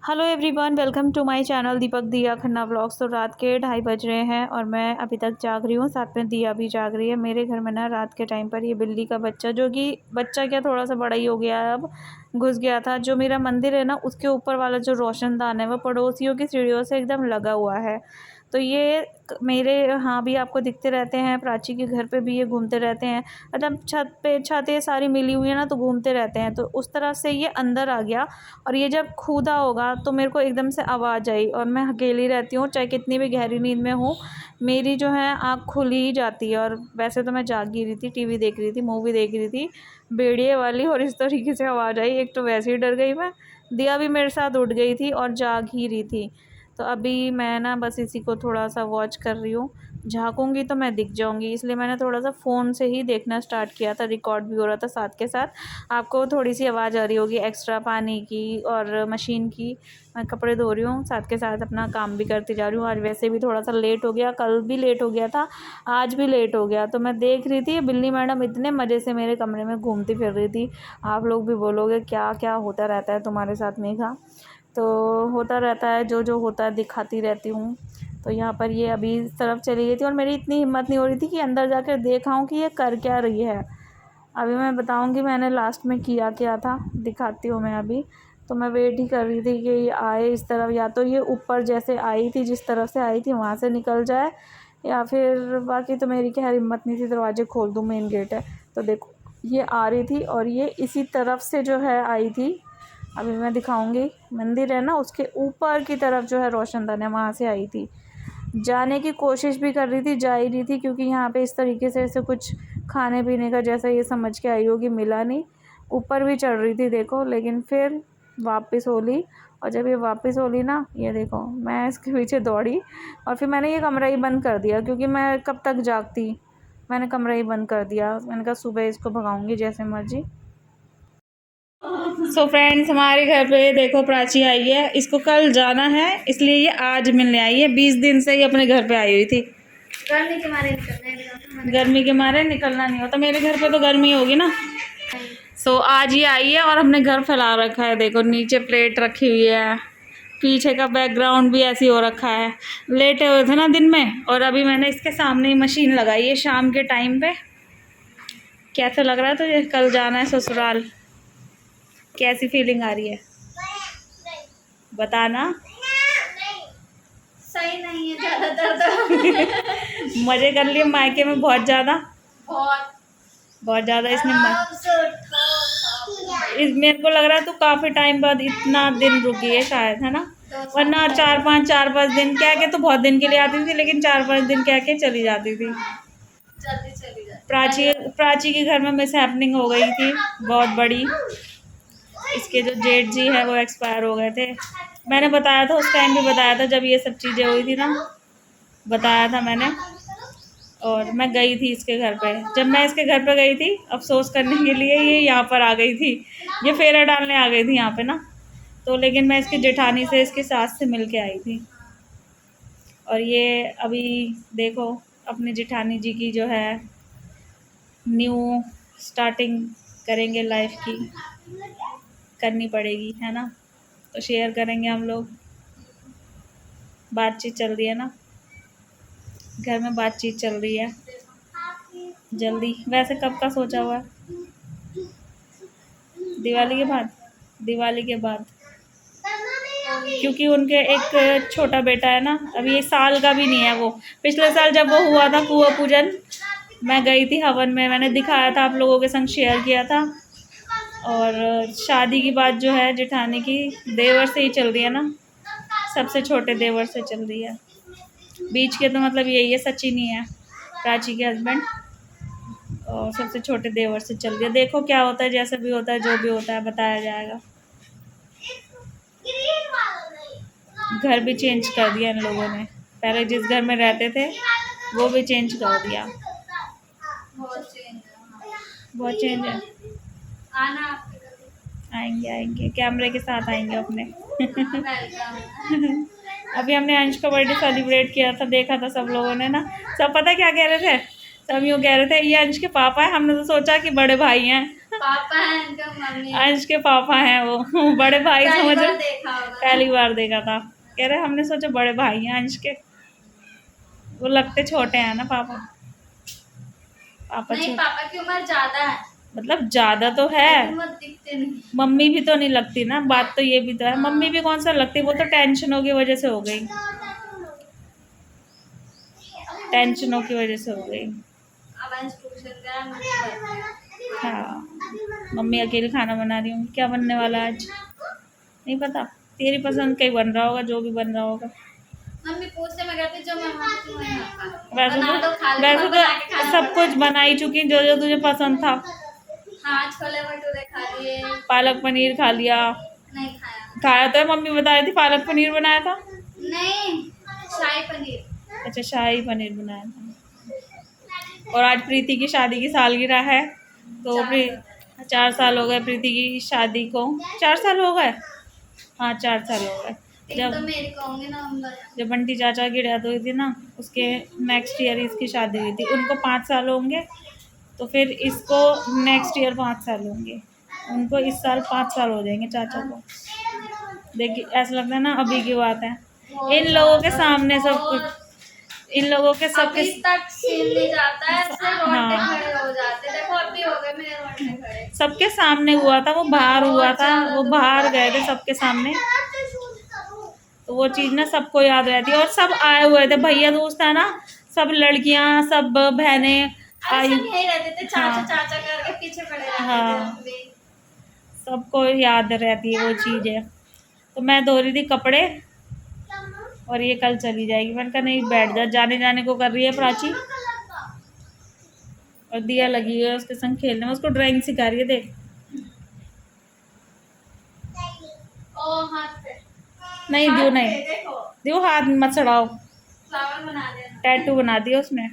Hello everyone, welcome to my channel Deepak Diya Khanna vlogs. तो रात के 2:30 बज रहे हैं और मैं अभी तक जाग रही हूँ, साथ में दिया भी जाग रही है। मेरे घर में ना रात के टाइम पर ये बिल्ली का बच्चा, जो कि बच्चा क्या थोड़ा सा बड़ा ही हो गया है अब, घुस गया था। जो मेरा मंदिर है ना, उसके ऊपर वाला जो रोशनदान है वो पड़ोसियों की सीढ़ियों से एकदम लगा हुआ है। तो ये मेरे यहाँ भी आपको दिखते रहते हैं, प्राची के घर पे भी ये घूमते रहते हैं। मतलब छत पे छतें सारी मिली हुई है ना, तो घूमते रहते हैं। तो उस तरह से ये अंदर आ गया और ये जब कूदा होगा तो मेरे को एकदम से आवाज़ आई। और मैं अकेली रहती हूँ, चाहे कितनी भी गहरी नींद में हूँ, मेरी जो है आँख खुल ही जाती है। और वैसे तो मैं जाग ही रही थी, टीवी देख रही थी, मूवी देख रही थी भेड़िए वाली, और इस तरीके से आवाज़ आई। एक तो वैसे ही डर गई मैं, दिया भी मेरे साथ उठ गई थी और जाग ही रही थी। तो अभी मैं ना बस इसी को थोड़ा सा वॉच कर रही हूँ। झाँकूंगी तो मैं दिख जाऊंगी, इसलिए मैंने थोड़ा सा फ़ोन से ही देखना स्टार्ट किया था। रिकॉर्ड भी हो रहा था साथ के साथ। आपको थोड़ी सी आवाज़ आ रही होगी एक्स्ट्रा पानी की और मशीन की। मैं कपड़े धो रही हूँ, साथ के साथ अपना काम भी करती जा रही हूँ। आज वैसे भी थोड़ा सा लेट हो गया, कल भी लेट हो गया था, आज भी लेट हो गया। तो मैं देख रही थी बिल्ली मैडम इतने मज़े से मेरे कमरे में घूमती फिर रही थी। आप लोग भी बोलोगे क्या क्या होता रहता है तुम्हारे साथ मेघा। तो होता रहता है, जो जो होता है दिखाती रहती हूँ। तो यहाँ पर ये अभी इस तरफ चली गई थी और मेरी इतनी हिम्मत नहीं हो रही थी कि अंदर जाकर देखाऊँ कि ये कर क्या रही है। अभी मैं बताऊँगी मैंने लास्ट में किया क्या था, दिखाती हूँ मैं अभी। तो मैं वेट ही कर रही थी कि ये आए इस तरफ, या तो ये ऊपर जैसे आई थी, जिस तरफ से आई थी वहाँ से निकल जाए, या फिर बाकी तो मेरी क्या हिम्मत नहीं थी दरवाजे खोल दूँ, मेन गेट है। तो देखो ये आ रही थी और ये इसी तरफ से जो है आई थी। अभी मैं दिखाऊंगी, मंदिर है ना उसके ऊपर की तरफ जो है रोशनदान है, वहाँ से आई थी। जाने की कोशिश भी कर रही थी, जा ही रही थी, क्योंकि यहाँ पे इस तरीके से ऐसे कुछ खाने पीने का जैसा ये समझ के आई होगी, मिला नहीं। ऊपर भी चढ़ रही थी देखो, लेकिन फिर वापस हो ली। और जब ये वापस हो ली ना, ये देखो मैं इसके पीछे दौड़ी और फिर मैंने ये कमरा ही बंद कर दिया, क्योंकि मैं कब तक जागती। मैंने कमरा ही बंद कर दिया, मैंने कहा सुबह इसको भगाऊंगी जैसे मर्जी। सो फ्रेंड्स, हमारे घर पे देखो प्राची आई है। इसको कल जाना है, इसलिए ये आज मिलने आई है। 20 दिन से ही अपने घर पे आई हुई थी। गर्मी के मारे निकलना नहीं होता। मेरे घर पे तो गर्मी होगी ना। सो आज ये आई है और हमने घर फैला रखा है। देखो नीचे प्लेट रखी हुई है, पीछे का बैकग्राउंड भी ऐसी हो रखा है। लेटे हुए थे ना दिन में, और अभी मैंने इसके सामने ही मशीन लगाई है शाम के टाइम पे। कैसा लग रहा है तुझे? कल जाना है ससुराल, कैसी फीलिंग आ रही है बताना। सही नहीं है ज्यादातर। मजे कर लिए मायके में बहुत ज़्यादा, बहुत ज़्यादा। इसने मेरे को लग रहा है तू काफ़ी टाइम बाद इतना दिन रुकी है शायद, है ना? वरना 4-5 दिन कह के तो बहुत दिन के लिए आती थी, लेकिन 4-5 दिन कह के चली जाती थी। जल्दी चली जाती। प्राची के घर में मिस हैपनिंग हो गई थी बहुत बड़ी। इसके जो जेठ जी है वो एक्सपायर हो गए थे। मैंने बताया था उस टाइम भी, बताया था जब ये सब चीज़ें हुई थी ना, बताया था मैंने। और मैं गई थी इसके घर पे। जब मैं इसके घर पे गई थी अफसोस करने के लिए, ये यहाँ पर आ गई थी, ये फेरा डालने आ गई थी यहाँ पे ना। तो लेकिन मैं इसकी जेठानी से, इसकी सास से मिल के आई थी। और ये अभी देखो अपनी जेठानी जी की जो है न्यू स्टार्टिंग करेंगे लाइफ की, करनी पड़ेगी, है ना? तो शेयर करेंगे हम लोग। बातचीत चल रही है ना, घर में बातचीत चल रही है। जल्दी, वैसे कब का सोचा हुआ है? दिवाली के बाद, दिवाली के बाद। क्योंकि उनके एक छोटा बेटा है ना, अभी 1 साल का भी नहीं है वो। पिछले साल जब वो हुआ था कुआं पूजन, मैं गई थी हवन में, मैंने दिखाया था आप लोगों के संग, शेयर किया था। और शादी की बात जो है जेठानी की, देवर से ही चल रही है ना, सबसे छोटे देवर से चल रही है। बीच के तो मतलब यही है, सचिन ही है प्राची के हस्बैंड, और सबसे छोटे देवर से चल रही है। देखो क्या होता है, जैसा भी होता है, जो भी होता है बताया जाएगा। घर भी चेंज कर दिया इन लोगों ने, पहले जिस घर में रहते थे वो भी चेंज कर दिया। बहुत चेंज है। आना आएंगे आएंगे, कैमरे के साथ आएंगे अपने। अभी हमने अंश का बर्थडे सेलिब्रेट किया था, देखा था सब लोगों ने ना। सब पता क्या कह रहे थे? सब यूँ कह रहे थे ये अंश के पापा है। हमने तो सोचा कि बड़े भाई हैं। पापा है इनका, मम्मी है। अंश के पापा हैं वो। बड़े भाई पहली समझो, बार देखा होगा ना। पहली बार देखा था। कह रहे हमने सोचा बड़े भाई हैं अंश के, वो लगते छोटे हैं ना पापा। पापा नहीं, छोटे पापा की उम्र ज्यादा है, मतलब ज्यादा तो है, लेकिन वो दिखते नहीं। मम्मी भी तो नहीं लगती ना, बात तो ये भी तो है। मम्मी भी कौन सा लगती, वो तो टेंशनों की वजह से हो गई, टेंशनों की वजह से हो गई। अब अंश ट्यूशन गया, मुझे हाँ, मम्मी अकेले खाना बना रही हूँ। क्या बनने वाला है आज नहीं पता, तेरी पसंद का ही बन रहा होगा, जो भी बन रहा होगा। मम्मी पूछते, मैं कहती जो मैं खाती हूँ वही खा लो। वैसे बना दो, खा लो, वैसे बना के तो खाना सब पड़ता कुछ बना ही चुकी, जो जो तुझे पसंद था। है। हाँ, छोले भटूरे खा लिए। पालक पनीर खा लिया। नहीं खाया। खाया तो है, मम्मी बता रही थी पालक पनीर बनाया था। नहीं, शाही पनीर। अच्छा, शाही पनीर बनाया था। और आज प्रीति की शादी की सालगिरह है, तो 4 साल हो गए प्रीति की शादी को। 4 साल हो गए, हाँ 4 साल हो गए। एक तो मेरी कहूँगी नवंबर। जब बंटी चाचा की डेथ हुई थी ना, उसके नेक्स्ट ईयर इसकी शादी हुई थी। उनको 5 साल होंगे, तो फिर इसको नेक्स्ट ईयर 5 साल होंगे। उनको इस साल 5 साल हो जाएंगे चाचा को। देखिए ऐसा लगता है ना अभी की बात है। इन लोगों के सामने सब कुछ, इन लोगों के सब अभी के तक सीन नहीं जाता है, ऐसे रोंगटे हाँ, खड़े हो जाते हैं। देखो अभी हो गए मेरे रोंगटे खड़े। सबके सामने हुआ था, वो बाहर हुआ था, वो बाहर गए थे सबके सामने, तो वो चीज़ ना सबको याद रहती है। और सब आए हुए थे, भैया दोस्त है ना, सब लड़कियां, सब बहनें अरे आई। सब यही रहते थे, चाचा हाँ चाचा करके पीछे पड़े रहते थे हाँ, हम भी। सबको याद रहती है वो चीज़ें। तो मैं धो रही थी कपड़े, और ये कल चली जाएगी। मैंने कहा नहीं बैठ जा, जाने जाने को कर रही है प्राची। और दिया लगी है उसके संग खेलने में, उसको ड्राइंग सिखा रही है। देख, ओ हाथ पे, नहीं हाथ दियो, पे नहीं देखो, दियो, हाथ मत चढ़ाओ। फ्लावर बना देना। टैटू बना दिया उसने।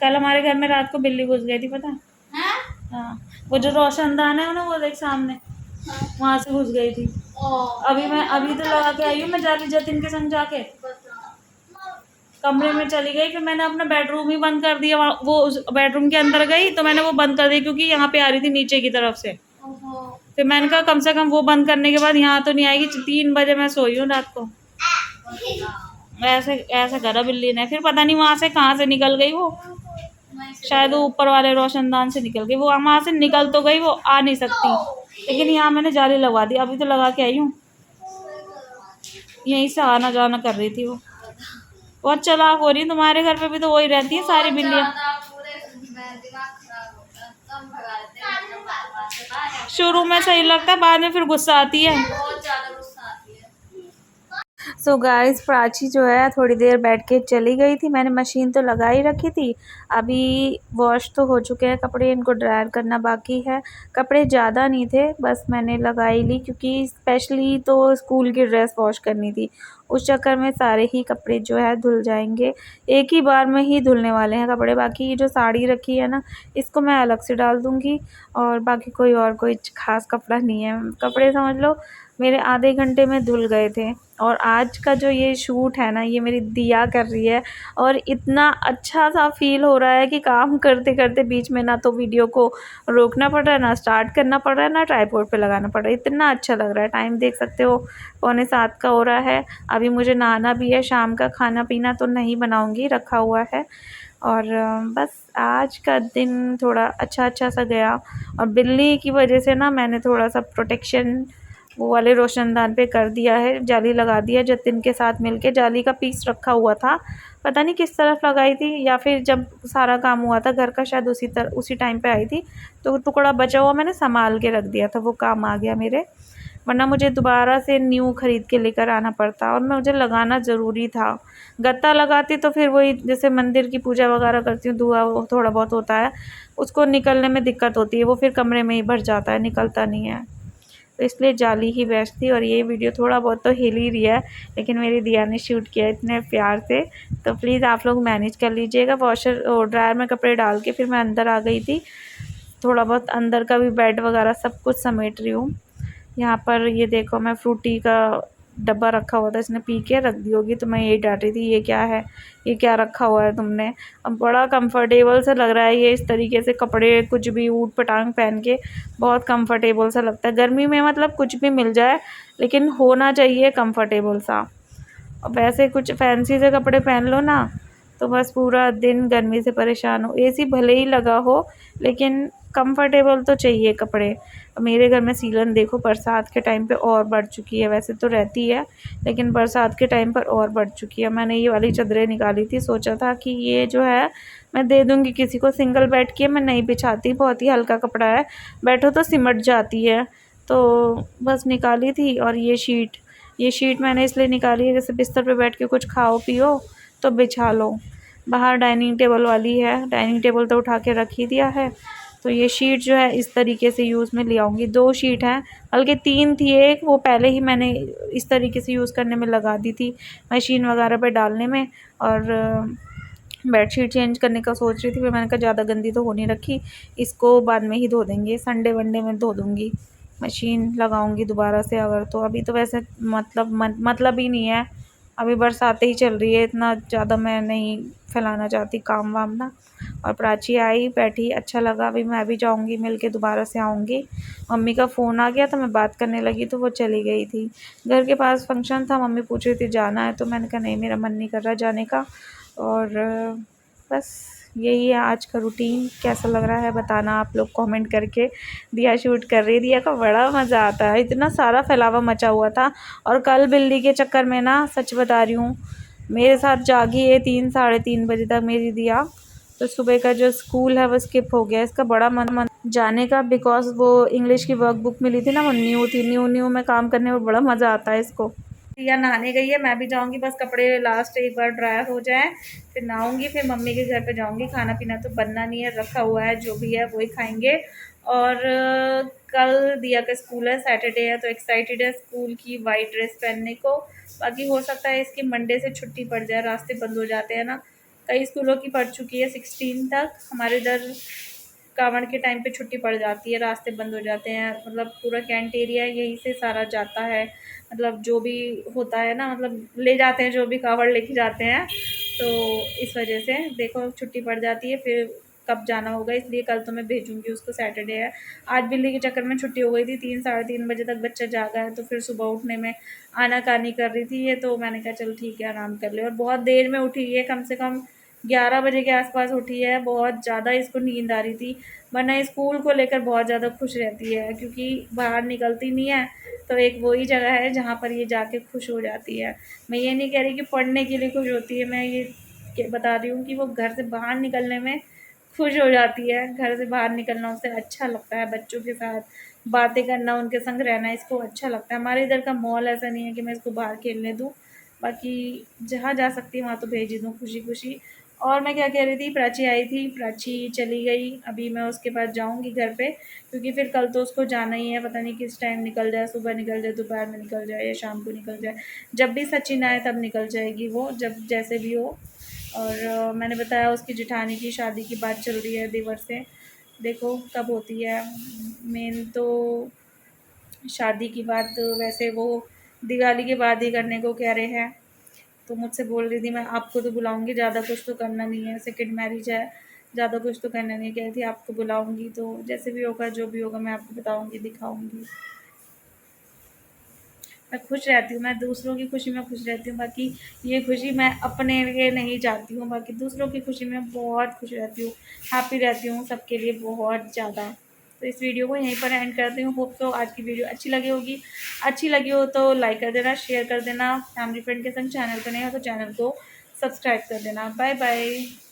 कल हमारे घर में रात को बिल्ली घुस गई थी, पता है? हैं? हाँ, वो जो रोशनदान है ना, वो देख सामने, हाँ। वहां से घुस गई थी। ओ, अभी तो लगा के आई हूँ मैं जाली जतिन के संग जाके। कमरे में चली गई, फिर मैंने अपना बेडरूम ही बंद कर दिया। वो उस बेडरूम के अंदर गई तो मैंने वो बंद कर दिया, क्योंकि यहाँ पे आ रही थी नीचे की तरफ से। ओहो। फिर मैंने कहा कम से कम वो बंद करने के बाद यहाँ तो नहीं आएगी। 3 बजे मैं सोई हूँ रात को। ऐसे ऐसे करा बिल्ली ने। फिर पता नहीं वहां से कहाँ से निकल गई वो, शायद वो ऊपर वाले रोशनदान से निकल गई। वो वहां से निकल तो गई, वो आ नहीं सकती, लेकिन यहाँ मैंने जाली लगवा दी। अभी तो लगा के आई हूँ, यहीं से आना जाना कर रही थी वो। बहुत चालाक हो रही है। तुम्हारे घर पे भी तो वही रहती है सारी बिल्लियाँ। शुरू में सही लगता है, बाद में फिर गुस्सा आती है। बहुत ज्यादा गुस्सा आती है। सो गाइस, प्राची जो है थोड़ी देर बैठ के चली गई थी। मैंने मशीन तो लगा ही रखी थी, अभी वॉश तो हो चुके हैं कपड़े, इनको ड्रायर करना बाकी है। कपड़े ज़्यादा नहीं थे, बस मैंने लगा ही ली, क्योंकि स्पेशली तो स्कूल की ड्रेस वॉश करनी थी। उस चक्कर में सारे ही कपड़े जो है धुल जाएंगे, एक ही बार में ही धुलने वाले हैं कपड़े। बाकी ये जो साड़ी रखी है ना, इसको मैं अलग से डाल दूँगी। और बाकी कोई ख़ास कपड़ा नहीं है, कपड़े समझ लो मेरे आधे घंटे में धुल गए थे। और आज का जो ये शूट है ना, ये मेरी दिया कर रही है, और इतना अच्छा सा फ़ील हो रहा है कि काम करते करते बीच में ना तो वीडियो को रोकना पड़ रहा है, ना स्टार्ट करना पड़ रहा है, ना ट्राइपॉड पे लगाना पड़ रहा है। इतना अच्छा लग रहा है। टाइम देख सकते हो 6:45 का हो रहा है। अभी मुझे नहाना भी है, शाम का खाना पीना तो नहीं बनाऊँगी, रखा हुआ है। और बस आज का दिन थोड़ा अच्छा सा गया। और बिल्ली की वजह से ना मैंने थोड़ा सा प्रोटेक्शन वो वाले रोशनदान पे कर दिया है, जाली लगा दिया। जतिन के साथ मिलके जाली का पीस रखा हुआ था, पता नहीं किस तरफ लगाई थी, या फिर जब सारा काम हुआ था घर का शायद उसी टाइम पे आई थी, तो टुकड़ा बचा हुआ मैंने संभाल के रख दिया था, वो काम आ गया मेरे। वरना मुझे दोबारा से न्यू ख़रीद के लेकर आना पड़ता, और मुझे लगाना ज़रूरी था। गत्ता लगाती तो फिर वही जैसे मंदिर की पूजा वगैरह करती हूँ, धुआँ वो थोड़ा बहुत होता है, उसको निकलने में दिक्कत होती है, वो फिर कमरे में ही भर जाता है, निकलता नहीं है। तो इसलिए जाली ही बेस्ट थी। और ये वीडियो थोड़ा बहुत तो हिल ही रही है, लेकिन मेरी दिया ने शूट किया इतने प्यार से, तो प्लीज़ आप लोग मैनेज कर लीजिएगा। वॉशर और ड्रायर में कपड़े डाल के फिर मैं अंदर आ गई थी, थोड़ा बहुत अंदर का भी बेड वगैरह सब कुछ समेट रही हूँ। यहाँ पर ये देखो मैं फ्रूटी का डब्बा रखा हुआ था, इसने पी के रख दी होगी, तो मैं यही डांट रही थी ये क्या है, ये क्या रखा हुआ है तुमने। अब बड़ा कंफर्टेबल सा लग रहा है ये, इस तरीके से कपड़े कुछ भी ऊट पटांग पहन के बहुत कंफर्टेबल सा लगता है गर्मी में, मतलब कुछ भी मिल जाए लेकिन होना चाहिए कंफर्टेबल सा। अब वैसे कुछ फैंसी से कपड़े पहन लो ना तो बस पूरा दिन गर्मी से परेशान हो, एसी भले ही लगा हो लेकिन कंफर्टेबल तो चाहिए कपड़े। अब मेरे घर में सीलन देखो बरसात के टाइम पे और बढ़ चुकी है, वैसे तो रहती है लेकिन बरसात के टाइम पर और बढ़ चुकी है। मैंने ये वाली चादरें निकाली थी, सोचा था कि ये जो है मैं दे दूँगी किसी को, सिंगल बेड की है, मैं नहीं बिछाती, बहुत ही हल्का कपड़ा है, बैठो तो सिमट जाती है, तो बस निकाली थी। और ये शीट मैंने इसलिए निकाली है जैसे बिस्तर पे बैठ के कुछ खाओ पियो तो बिछा लो। बाहर डाइनिंग टेबल वाली है, डाइनिंग टेबल तो उठा के रख ही दिया है, तो ये शीट जो है इस तरीके से यूज़ में ले आऊँगी। 2 शीट हैं, बल्कि 3 थी, एक वो पहले ही मैंने इस तरीके से यूज़ करने में लगा दी थी मशीन वगैरह पे डालने में, और बेडशीट चेंज करने का सोच रही थी, फिर मैंने कहा ज़्यादा गंदी तो हो नहीं रखी, इसको बाद में ही धो देंगे, संडे वनडे में धो दूँगी, मशीन लगाऊँगी दोबारा से अगर, तो अभी तो वैसे मतलब ही नहीं है, अभी बरसातें ही चल रही है, इतना ज़्यादा मैं नहीं फैलाना चाहती काम वाम ना। और प्राची आई बैठी, अच्छा लगा, अभी मैं भी जाऊँगी, मिल के दोबारा से आऊँगी। मम्मी का फ़ोन आ गया तो मैं बात करने लगी तो वो चली गई थी। घर के पास फंक्शन था, मम्मी पूछ रही थी जाना है, तो मैंने कहा नहीं मेरा मन नहीं कर रहा जाने का। और बस यही है आज का रूटीन। कैसा लग रहा है बताना आप लोग कमेंट करके। दिया शूट कर रही, दिया का बड़ा मज़ा आता है, इतना सारा फैलावा मचा हुआ था। और कल बिल्ली के चक्कर में ना, सच बता रही हूँ, मेरे साथ जागी है 3 साढ़े 3 बजे तक मेरी दिया, तो सुबह का जो स्कूल है वो स्किप हो गया। इसका बड़ा मन जाने का, बिकॉज वो इंग्लिश की वर्कबुक मिली थी ना, वो न्यू थी, न्यू में काम करने में बड़ा मज़ा आता है इसको। या नहाने गई है, मैं भी जाऊंगी, बस कपड़े लास्ट एक बार ड्राई हो जाए फिर नहाऊंगी, फिर मम्मी के घर पे जाऊंगी। खाना पीना तो बनना नहीं है, रखा हुआ है, जो भी है वही खाएंगे। और कल दिया का स्कूल है, सैटरडे है, तो एक्साइटेड है स्कूल की वाइट ड्रेस पहनने को। बाकी हो सकता है इसकी मंडे से छुट्टी पड़ जाए, रास्ते बंद हो जाते हैं ना, कई स्कूलों की पड़ चुकी है 16 तक, हमारे इधर कावड़ के टाइम पे छुट्टी पड़ जाती है, रास्ते बंद हो जाते हैं, मतलब पूरा कैंट एरिया यहीं से सारा जाता है, मतलब जो भी होता है ना, मतलब ले जाते हैं जो भी कावड़ लेके जाते हैं, तो इस वजह से देखो छुट्टी पड़ जाती है, फिर कब जाना होगा, इसलिए कल तो मैं भेजूँगी उसको, सैटरडे है। आज बिल्ली के चक्कर में छुट्टी हो गई थी, 3 साढ़े 3 बजे तक बच्चा जागा है, तो फिर सुबह उठने में आनाकानी कर रही थी ये, तो मैंने कहा चल ठीक है आराम कर ले। और बहुत देर में उठी है, कम से कम 11 बजे के आसपास उठी है, बहुत ज़्यादा इसको नींद आ रही थी, वरना स्कूल को लेकर बहुत ज़्यादा खुश रहती है, क्योंकि बाहर निकलती नहीं है, तो एक वही जगह है जहाँ पर ये जाके खुश हो जाती है। मैं ये नहीं कह रही कि पढ़ने के लिए खुश होती है, मैं ये बता रही हूँ कि वो घर से बाहर निकलने में खुश हो जाती है, घर से बाहर निकलना उसे अच्छा लगता है, बच्चों के साथ बातें करना, उनके संग रहना इसको अच्छा लगता है। हमारे इधर का माहौल ऐसा नहीं है कि मैं इसको बाहर खेलने दूँ, बाकी जहाँ जा सकती है वहाँ तो भेज ही दूँ खुशी खुशी। और मैं क्या कह रही थी, प्राची आई थी, प्राची चली गई, अभी मैं उसके पास जाऊंगी घर पे, क्योंकि फिर कल तो उसको जाना ही है, पता नहीं किस टाइम निकल जाए, सुबह निकल जाए, दोपहर में निकल जाए, या शाम को निकल जाए, जब भी सचिन आए तब निकल जाएगी वो, जब जैसे भी हो। और मैंने बताया उसकी जेठानी की शादी की बात चल रही है देवर से, देखो कब होती है। मेन तो शादी की बात वैसे वो दिवाली के बाद ही करने को कह रहे हैं, तो मुझसे बोल रही थी मैं आपको तो बुलाऊंगी, ज़्यादा कुछ तो करना नहीं है, सेकंड मैरिज है, ज़्यादा कुछ तो करना नहीं, कह रही थी आपको बुलाऊंगी, तो जैसे भी होगा जो भी होगा मैं आपको बताऊंगी, दिखाऊंगी। मैं खुश रहती हूँ, मैं दूसरों की खुशी में खुश रहती हूँ, बाकी ये खुशी मैं अपने लिए नहीं चाहती हूँ, बाकी दूसरों की खुशी में बहुत खुश रहती हूँ, हैप्पी रहती हूँ सबके लिए बहुत ज़्यादा। तो इस वीडियो को यहीं पर एंड करती हूँ। होप तो आज की वीडियो अच्छी लगी होगी, अच्छी लगी हो तो लाइक कर देना, शेयर कर देना, फैमिली फ्रेंड के संग, चैनल पर नहीं हो तो चैनल को सब्सक्राइब कर देना। Bye bye.